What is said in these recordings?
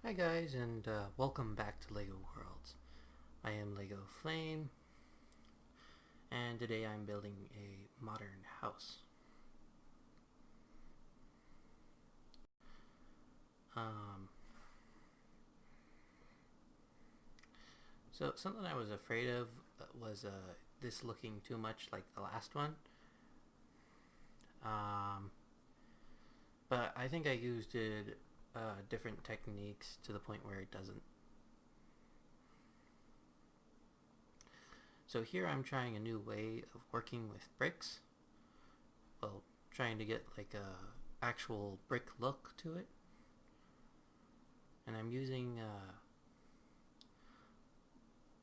Hi guys, and welcome back to LEGO Worlds. I am LEGO Flame, and today I'm building a modern house. Um, so something I was afraid of was this looking too much like the last one. Um, but I think I used different techniques to the point where it doesn't. So here I'm trying a new way of working with bricks. Well, trying to get like a actual brick look to it. And I'm using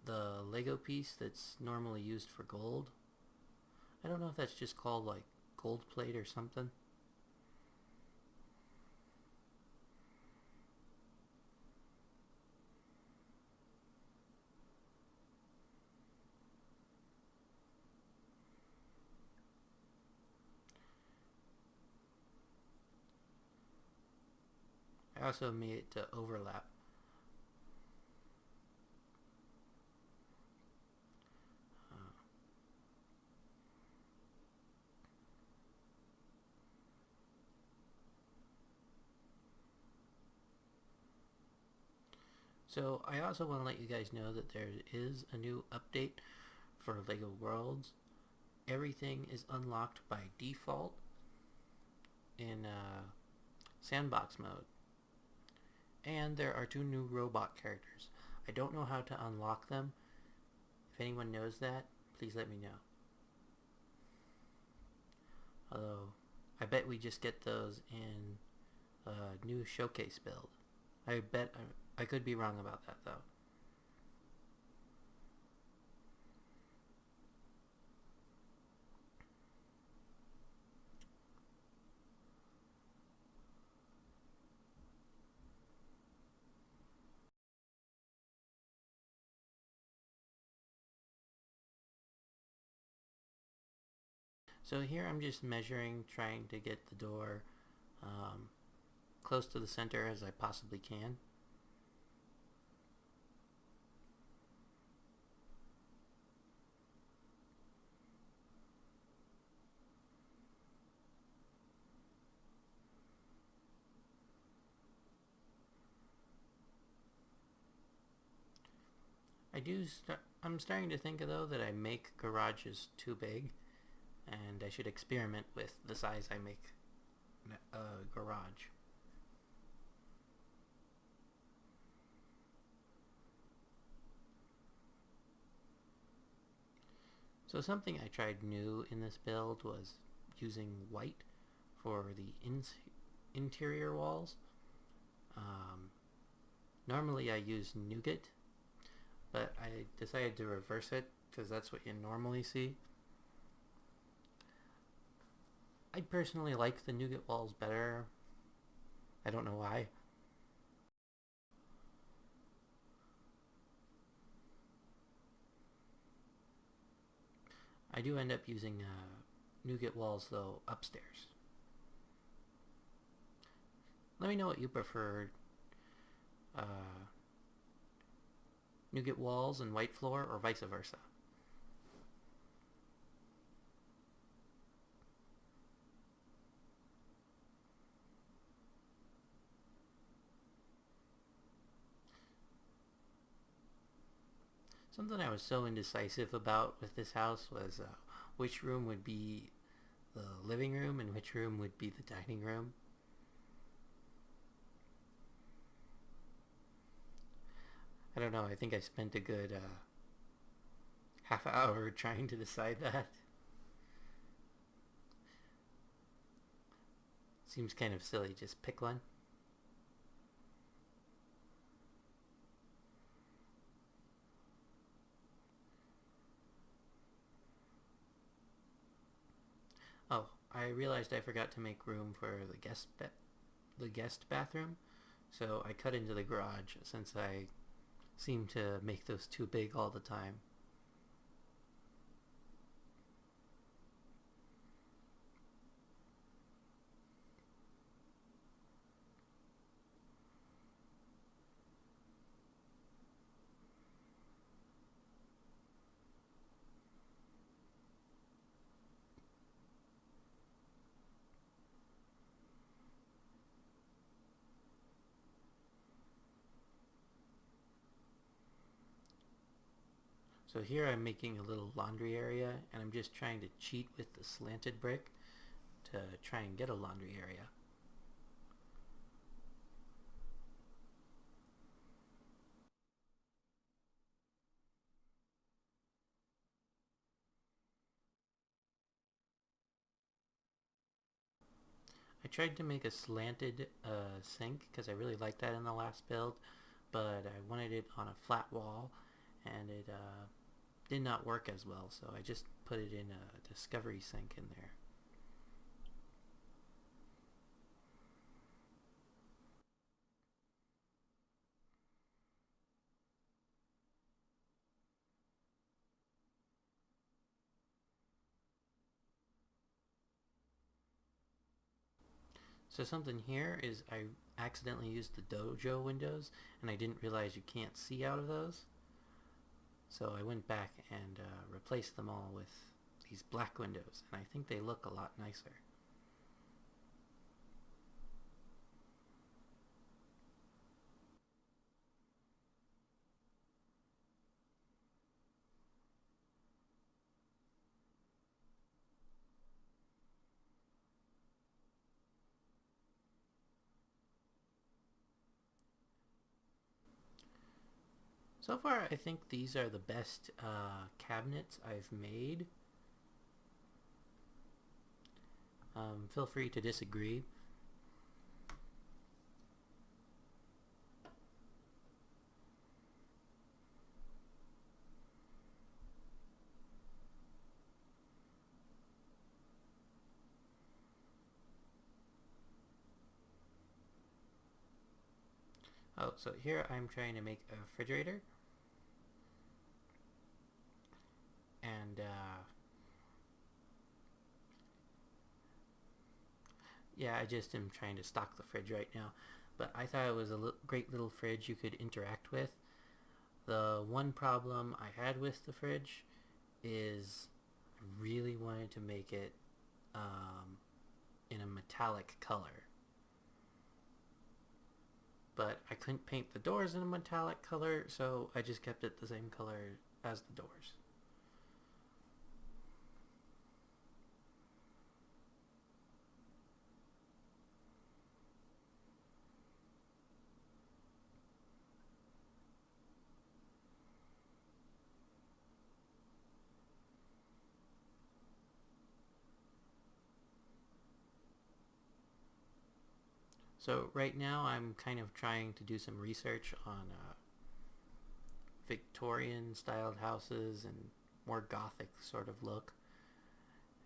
the Lego piece that's normally used for gold. I don't know if that's just called like gold plate or something. I also made it to overlap. Uh, so I also want to let you guys know that there is a new update for LEGO Worlds. Everything is unlocked by default in sandbox mode. And there are two new robot characters. I don't know how to unlock them. If anyone knows that, please let me know. Although, I bet we just get those in a new showcase build. I bet I could be wrong about that though. So here I'm just measuring, trying to get the door um, close to the center as I possibly can. I'm starting to think though that I make garages too big, and I should experiment with the size I make a garage. So something I tried new in this build was using white for the interior walls. Um, Normally I use nougat, but I decided to reverse it because that's what you normally see. I personally like the nougat walls better. I don't know why. I do end up using nougat walls though upstairs. Let me know what you prefer. Uh, Nougat walls and white floor or vice versa. Something I was so indecisive about with this house was which room would be the living room and which room would be the dining room. I don't know, I think I spent a good half hour trying to decide that. Seems kind of silly, just pick one. Oh, I realized I forgot to make room for the guest bathroom, so I cut into the garage since I seem to make those too big all the time. So here I'm making a little laundry area, and I'm just trying to cheat with the slanted brick to try and get a laundry area. I tried to make a slanted sink because I really liked that in the last build, but I wanted it on a flat wall, and it did not work as well, so I just put it in a discovery sink in there. So something here is I accidentally used the dojo windows, and I didn't realize you can't see out of those. So I went back and replaced them all with these black windows, and I think they look a lot nicer. So far, I think these are the best cabinets I've made. Feel free to disagree. Oh, so here I'm trying to make a refrigerator. And yeah, I just am trying to stock the fridge right now. But I thought it was a great little fridge you could interact with. The one problem I had with the fridge is I really wanted to make it in a metallic color. But I couldn't paint the doors in a metallic color, so I just kept it the same color as the doors. So right now I'm kind of trying to do some research on Victorian styled houses and more gothic sort of look,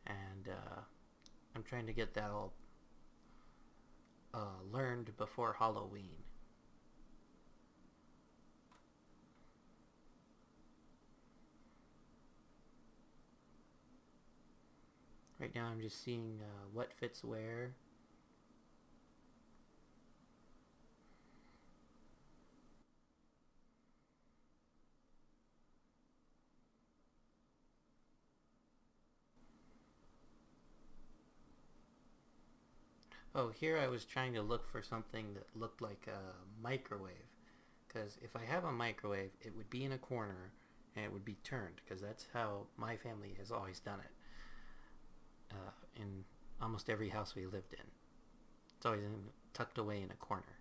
and I'm trying to get that all learned before Halloween. Right now I'm just seeing what fits where. Oh, here I was trying to look for something that looked like a microwave. Because if I have a microwave, it would be in a corner and it would be turned, because that's how my family has always done it in almost every house we lived in. It's always tucked away in a corner.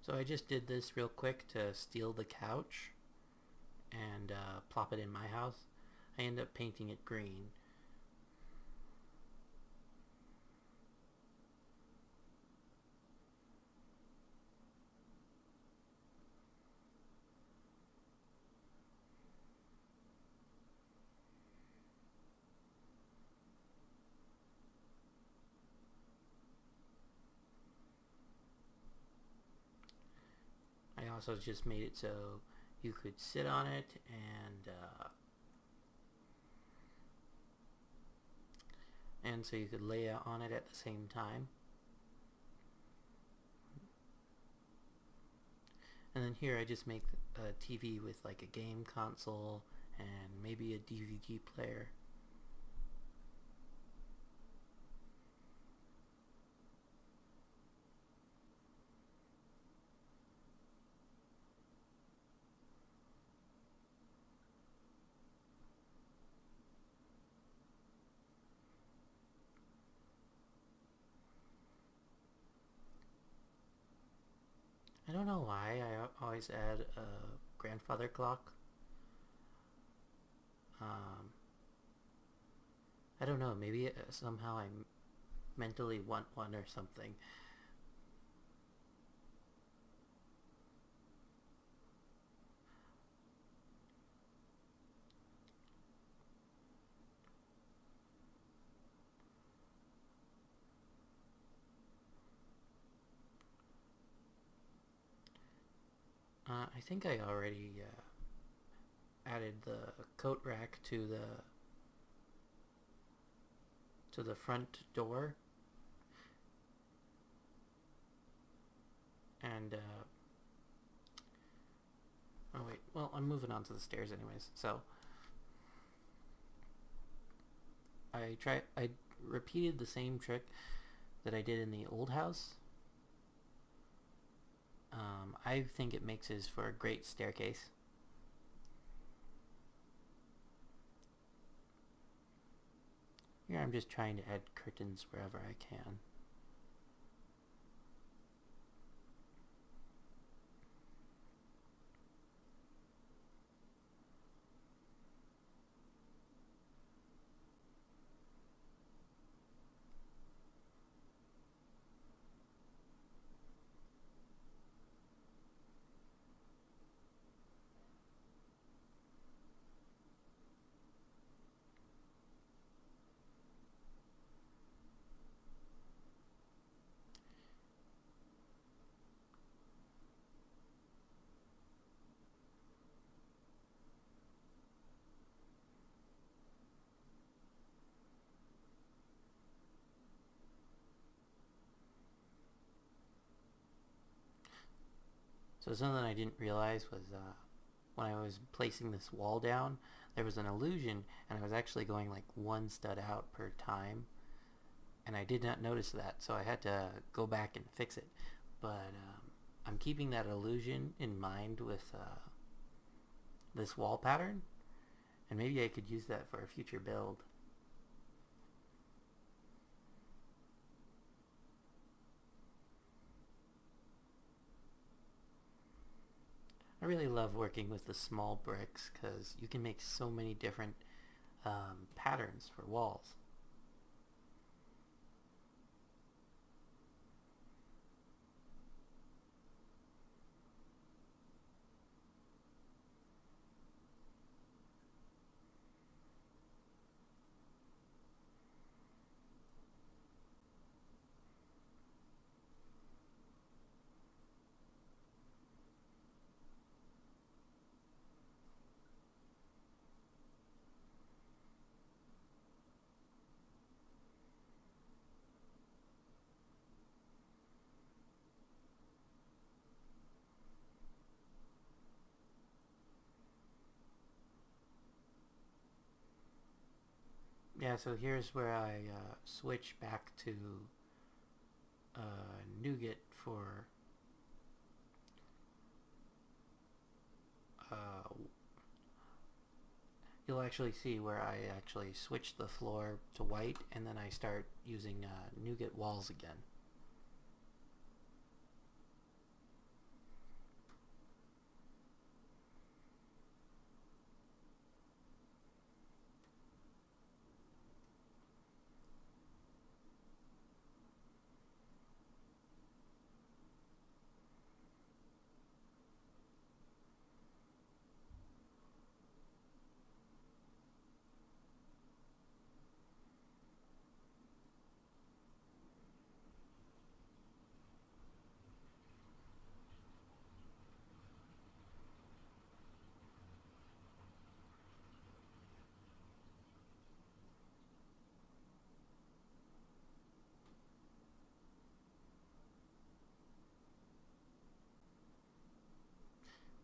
So I just did this real quick to steal the couch and plop it in my house. I ended up painting it green. also just made it so you could sit on it and so you could lay on it at the same time. And then here I just make a TV with like a game console and maybe a DVD player. I don't know why I always add a grandfather clock. Um, I don't know, maybe somehow I mentally want one or something. I think I already added the coat rack to the front door, and oh wait, well, I'm moving on to the stairs anyways. So I repeated the same trick that I did in the old house. I think it makes it for a great staircase. Here I'm just trying to add curtains wherever I can. So something I didn't realize was when I was placing this wall down, there was an illusion, and I was actually going like one stud out per time, and I did not notice that, so I had to go back and fix it. But I'm keeping that illusion in mind with this wall pattern, and maybe I could use that for a future build. I really love working with the small bricks because you can make so many different patterns for walls. Yeah, so here's where I switch back to nougat for you'll actually see where I actually switch the floor to white, and then I start using nougat walls again.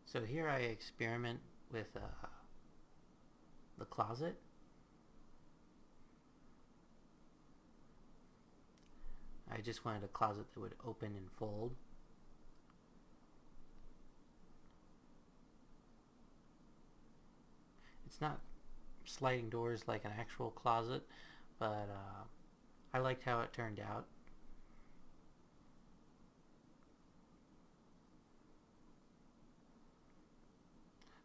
So here I experiment with the closet. I just wanted a closet that would open and fold. It's not sliding doors like an actual closet, but I liked how it turned out.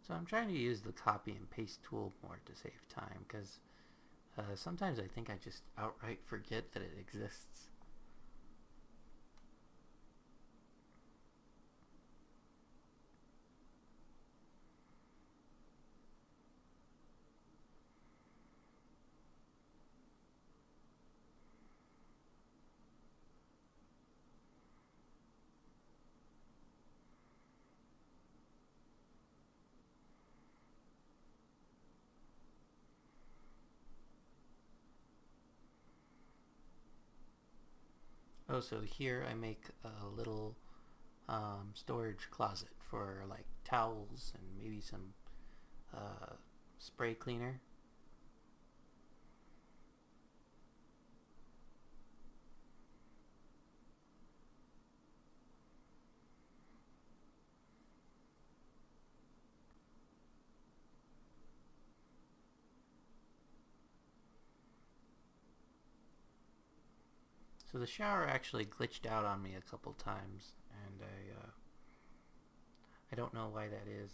So I'm trying to use the copy and paste tool more to save time, because sometimes I think I just outright forget that it exists. Oh, so here I make a little storage closet for like towels and maybe some spray cleaner. So the shower actually glitched out on me a couple times, and I don't know why that is.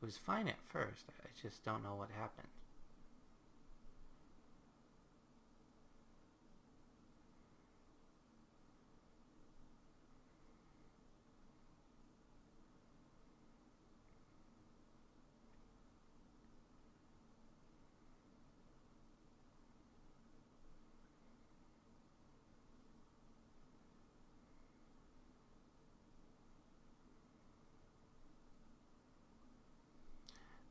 It was fine at first. I just don't know what happened.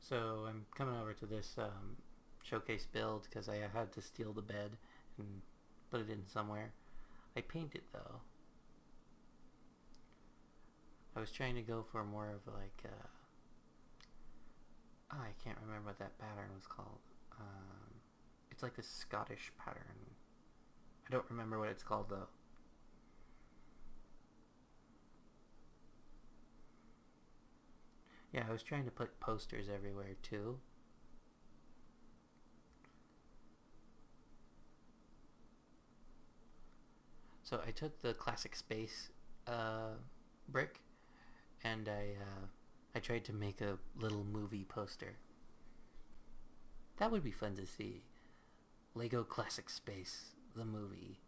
So I'm coming over to this showcase build because I had to steal the bed and put it in somewhere. I painted though. I was trying to go for more of like I can't remember what that pattern was called. It's like a Scottish pattern. I don't remember what it's called though. Yeah, I was trying to put posters everywhere too. So I took the classic space brick and I tried to make a little movie poster. That would be fun to see. Lego Classic Space, the movie.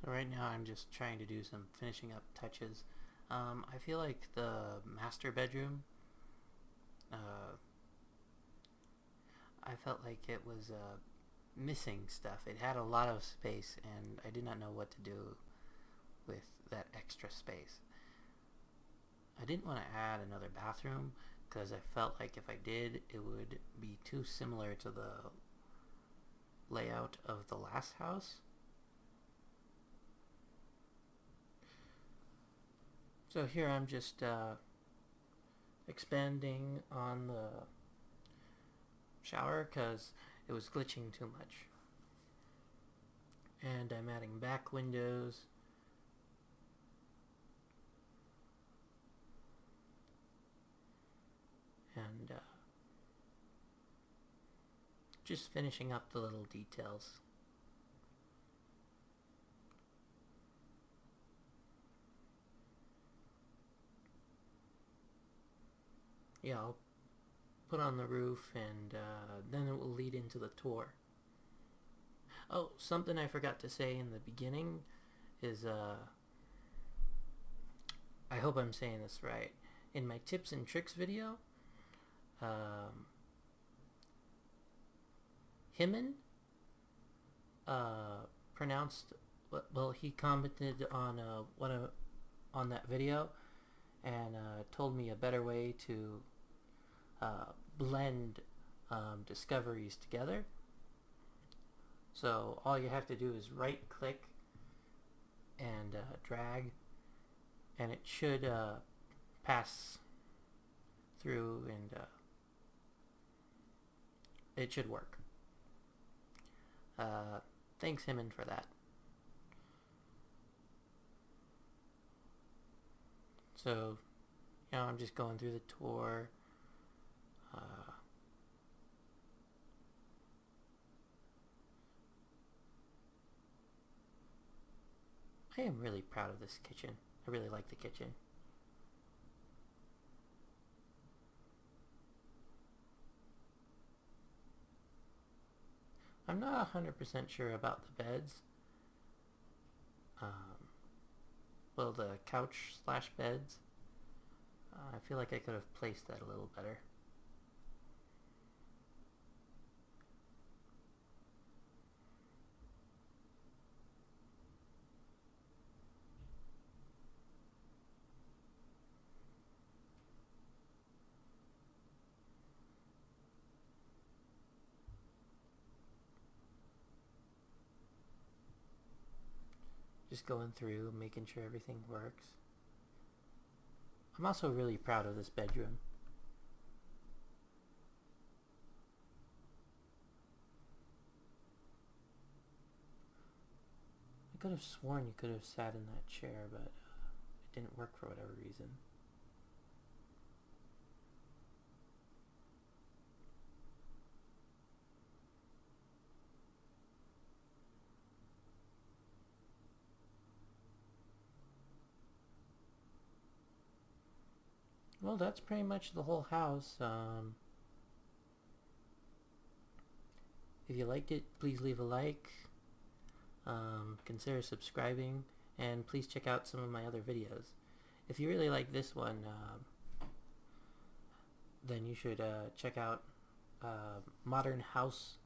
So right now I'm just trying to do some finishing up touches. I feel like the master bedroom, uh, I felt like it was missing stuff. It had a lot of space and I did not know what to do with that extra space. I didn't want to add another bathroom because I felt like if I did, it would be too similar to the layout of the last house. So here I'm just expanding on the shower because it was glitching too much. And I'm adding back windows. And just finishing up the little details. Yeah, I'll put on the roof and then it will lead into the tour. Oh, something I forgot to say in the beginning is, I hope I'm saying this right. In my tips and tricks video, Himan pronounced, well, he commented on on that video and told me a better way to blend discoveries together. So all you have to do is right click and drag, and it should pass through, and it should work. Thanks, Himan, for that. So, I'm just going through the tour. I am really proud of this kitchen. I really like the kitchen. I'm not 100% sure about the beds. Well, the couch / beds. I feel like I could have placed that a little better. Just going through, making sure everything works. I'm also really proud of this bedroom. I could have sworn you could have sat in that chair, but it didn't work for whatever reason. Well, that's pretty much the whole house. If you liked it, please leave a like. Consider subscribing, and please check out some of my other videos. If you really like this one, then you should check out Modern House